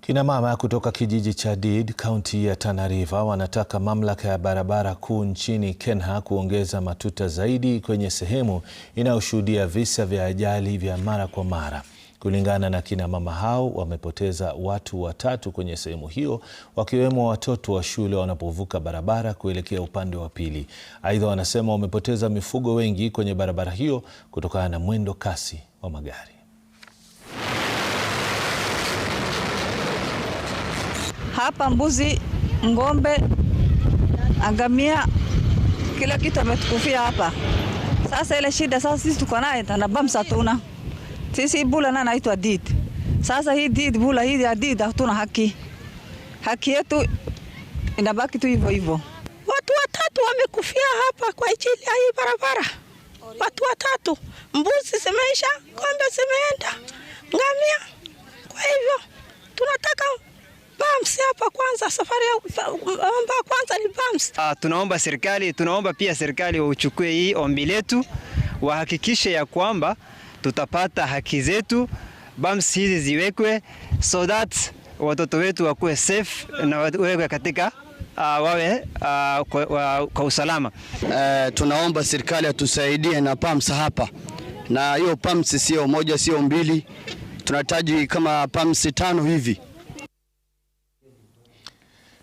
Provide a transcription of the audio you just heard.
Kina mama kutoka kijiji cha Did, kaunti ya Tana River wanataka mamlaka ya barabara kuu nchini Kenya kuongeza matuta zaidi kwenye sehemu inayoshuhudia visa vya ajali vya mara kwa mara. Kulingana na kina mama hao, wamepoteza watu watatu kwenye sehemu hiyo, wakiwemo watoto wa shule wanapovuka barabara kuelekea upande wa pili. Aidha, wanasema wamepoteza mifugo wengi kwenye barabara hiyo kutokana na mwendo kasi wa magari. Hapa mbuzi, ng'ombe, ngamia, kila kitu ametukufia hapa. Sasa ile shida sasa sisi tuko naye na BAMS hatuna. Sisi bula na naitwa Did. Sasa hii Did bula hii ya Did hatuna haki. Haki yetu inabaki tu hivyo hivyo. Watu watatu wamekufia hapa kwa ajili ya hii barabara. Watu watatu, mbuzi zimeisha, ng'ombe zimeenda, ngamia. Kwa hivyo tunataka BAMS hapa kwanza, safari ya kwanza ni BAMS. Tunaomba pia serikali wachukue hii ombi letu, wahakikishe ya kwamba tutapata haki zetu, BAMS hizi ziwekwe so that watoto wetu wakuwe safe na wawe katika kwa usalama. Tunaomba serikali atusaidie na BAMS hapa, na hiyo BAMS sio moja sio mbili, tunahitaji kama BAMS 5 hivi.